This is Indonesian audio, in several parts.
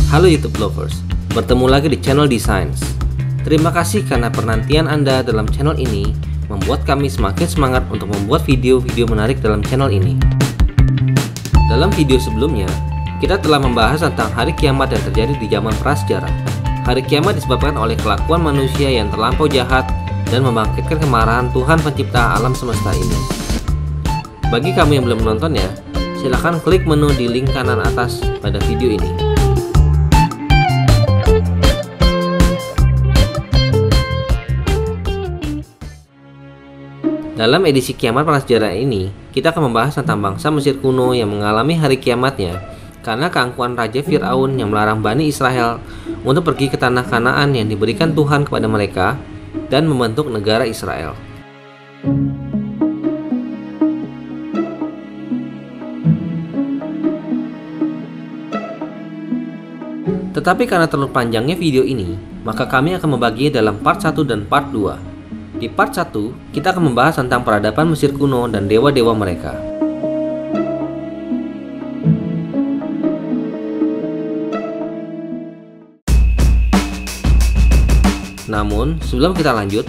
Halo YouTube lovers, bertemu lagi di channel Designs. Terima kasih karena penantian Anda dalam channel ini membuat kami semakin semangat untuk membuat video-video menarik dalam channel ini. Dalam video sebelumnya, kita telah membahas tentang hari kiamat yang terjadi di zaman prasejarah. Hari kiamat disebabkan oleh kelakuan manusia yang terlampau jahat dan membangkitkan kemarahan Tuhan pencipta alam semesta ini. Bagi kamu yang belum menontonnya, silakan klik menu di link kanan atas pada video ini. Dalam edisi kiamat prasejarah ini, kita akan membahas tentang bangsa Mesir kuno yang mengalami hari kiamatnya karena keangkuhan Raja Fir'aun yang melarang Bani Israel untuk pergi ke tanah Kanaan yang diberikan Tuhan kepada mereka dan membentuk negara Israel. Tetapi karena terlalu panjangnya video ini, maka kami akan membaginya dalam part 1 dan part 2. Di part 1, kita akan membahas tentang peradaban Mesir kuno dan dewa-dewa mereka. Namun, sebelum kita lanjut,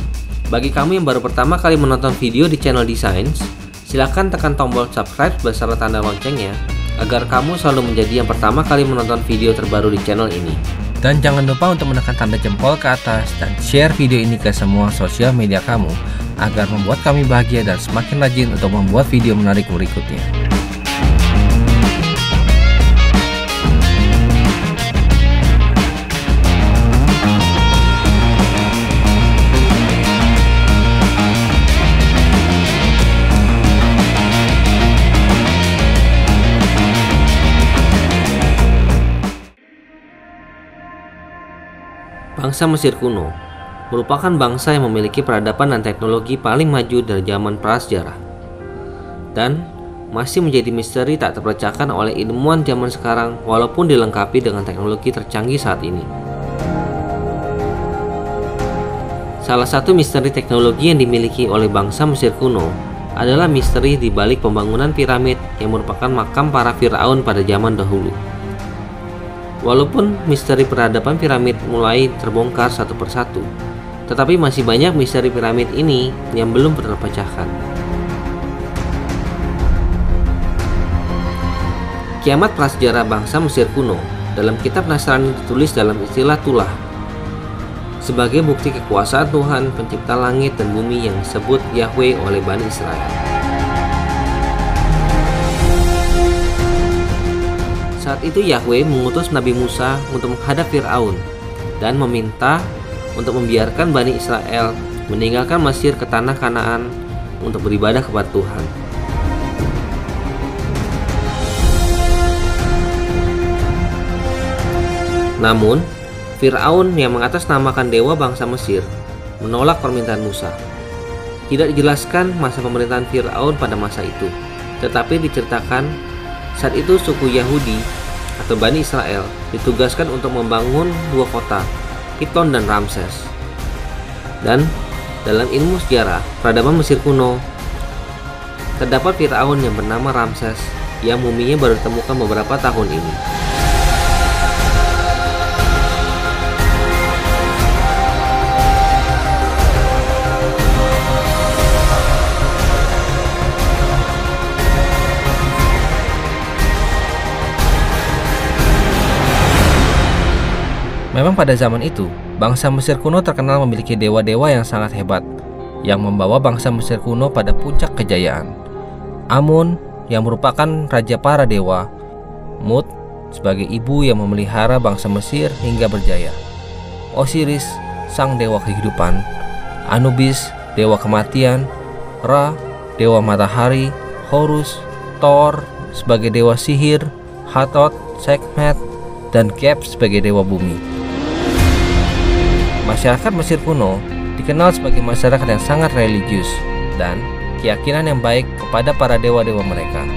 bagi kamu yang baru pertama kali menonton video di channel Designs, silakan tekan tombol subscribe beserta tanda loncengnya agar kamu selalu menjadi yang pertama kali menonton video terbaru di channel ini. Dan jangan lupa untuk menekan tanda jempol ke atas dan share video ini ke semua sosial media kamu agar membuat kami bahagia dan semakin rajin untuk membuat video menarik berikutnya. Bangsa Mesir kuno merupakan bangsa yang memiliki peradaban dan teknologi paling maju dari zaman prasejarah dan masih menjadi misteri tak terpecahkan oleh ilmuwan zaman sekarang walaupun dilengkapi dengan teknologi tercanggih saat ini. Salah satu misteri teknologi yang dimiliki oleh bangsa Mesir kuno adalah misteri di balik pembangunan piramid yang merupakan makam para Fir'aun pada zaman dahulu. Walaupun misteri peradaban piramid mulai terbongkar satu persatu, tetapi masih banyak misteri piramid ini yang belum terpecahkan. Kiamat prasejarah bangsa Mesir kuno dalam kitab Nasrani ditulis dalam istilah tulah sebagai bukti kekuasaan Tuhan pencipta langit dan bumi yang disebut Yahweh oleh Bani Israel. Saat itu Yahweh mengutus Nabi Musa untuk menghadap Fir'aun dan meminta untuk membiarkan Bani Israel meninggalkan Mesir ke tanah Kanaan untuk beribadah kepada Tuhan. Namun, Fir'aun yang mengatasnamakan dewa bangsa Mesir menolak permintaan Musa. Tidak dijelaskan masa pemerintahan Fir'aun pada masa itu, tetapi diceritakan saat itu suku Yahudi atau Bani Israel ditugaskan untuk membangun dua kota, Piton dan Ramses. Dan dalam ilmu sejarah peradaban Mesir kuno terdapat Fir'aun yang bernama Ramses yang muminya baru ditemukan beberapa tahun ini. Memang pada zaman itu, bangsa Mesir kuno terkenal memiliki dewa-dewa yang sangat hebat, yang membawa bangsa Mesir kuno pada puncak kejayaan. Amun, yang merupakan raja para dewa, Mut, sebagai ibu yang memelihara bangsa Mesir hingga berjaya, Osiris, sang dewa kehidupan, Anubis, dewa kematian, Ra, dewa matahari, Horus, Thor, sebagai dewa sihir, Hathor, Sekhmet, dan Geb sebagai dewa bumi. Masyarakat Mesir kuno dikenal sebagai masyarakat yang sangat religius dan keyakinan yang baik kepada para dewa-dewa mereka.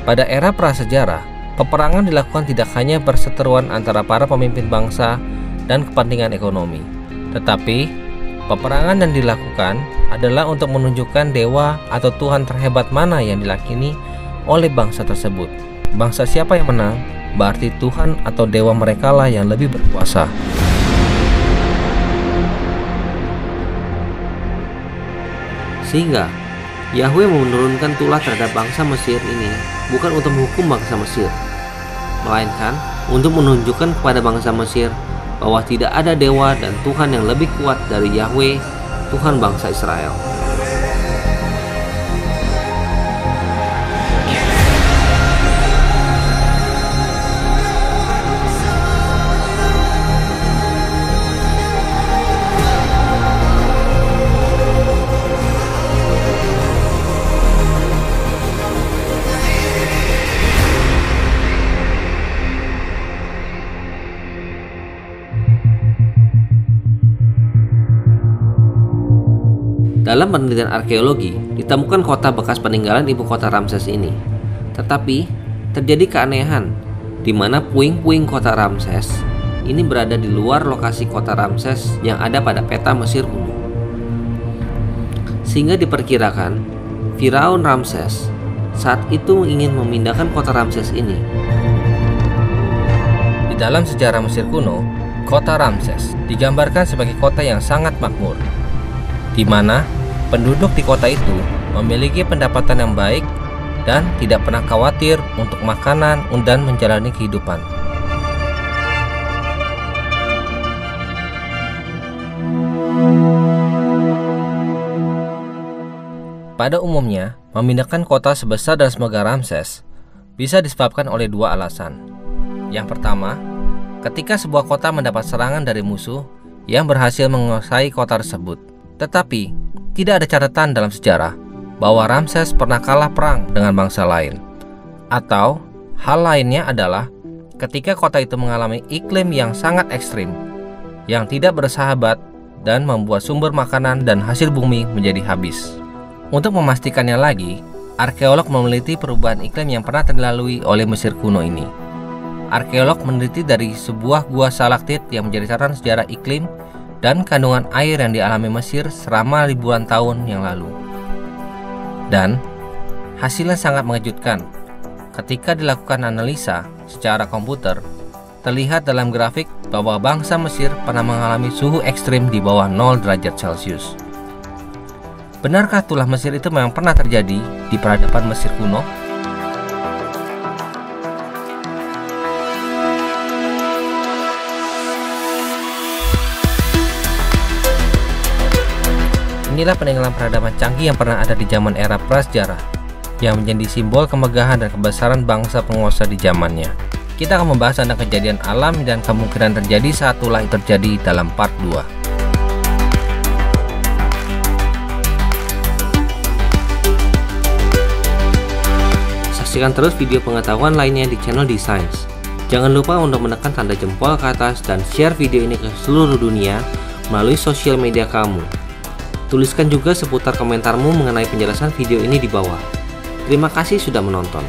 Pada era prasejarah, peperangan dilakukan tidak hanya perseteruan antara para pemimpin bangsa dan kepentingan ekonomi, tetapi peperangan yang dilakukan adalah untuk menunjukkan dewa atau Tuhan terhebat mana yang diyakini oleh bangsa tersebut. bangsa siapa yang menang, berarti Tuhan atau dewa mereka lah yang lebih berkuasa. Sehingga Yahweh menurunkan tulah terhadap bangsa Mesir ini bukan untuk menghukum bangsa Mesir, melainkan untuk menunjukkan kepada bangsa Mesir bahwa tidak ada dewa dan Tuhan yang lebih kuat dari Yahweh, Tuhan bangsa Israel. Dalam penelitian arkeologi, ditemukan kota bekas peninggalan ibu kota Ramses ini. Tetapi, terjadi keanehan di mana puing-puing kota Ramses ini berada di luar lokasi kota Ramses yang ada pada peta Mesir kuno. Sehingga diperkirakan, Firaun Ramses saat itu ingin memindahkan kota Ramses ini. Di dalam sejarah Mesir kuno, kota Ramses digambarkan sebagai kota yang sangat makmur, di mana penduduk di kota itu memiliki pendapatan yang baik dan tidak pernah khawatir untuk makanan dan menjalani kehidupan. Pada umumnya, memindahkan kota sebesar dan semegah Ramses bisa disebabkan oleh dua alasan. Yang pertama, ketika sebuah kota mendapat serangan dari musuh yang berhasil menguasai kota tersebut. Tetapi, tidak ada catatan dalam sejarah bahwa Ramses pernah kalah perang dengan bangsa lain. Atau, hal lainnya adalah ketika kota itu mengalami iklim yang sangat ekstrim, yang tidak bersahabat dan membuat sumber makanan dan hasil bumi menjadi habis. Untuk memastikannya lagi, arkeolog meneliti perubahan iklim yang pernah dilalui oleh Mesir kuno ini. Arkeolog meneliti dari sebuah gua stalaktit yang menjadi catatan sejarah iklim dan kandungan air yang dialami Mesir selama ribuan tahun yang lalu. Dan hasilnya sangat mengejutkan. Ketika dilakukan analisa secara komputer, terlihat dalam grafik bahwa bangsa Mesir pernah mengalami suhu ekstrim di bawah 0 derajat Celcius. Benarkah tulah Mesir itu memang pernah terjadi di peradaban Mesir kuno? Inilah peninggalan peradaban canggih yang pernah ada di zaman era prasejarah, yang menjadi simbol kemegahan dan kebesaran bangsa penguasa di zamannya. Kita akan membahas tentang kejadian alam dan kemungkinan terjadi saat tulah itu terjadi dalam part 2. Saksikan terus video pengetahuan lainnya di channel D-Science. Jangan lupa untuk menekan tanda jempol ke atas dan share video ini ke seluruh dunia melalui sosial media kamu. Tuliskan juga seputar komentarmu mengenai penjelasan video ini di bawah. Terima kasih sudah menonton.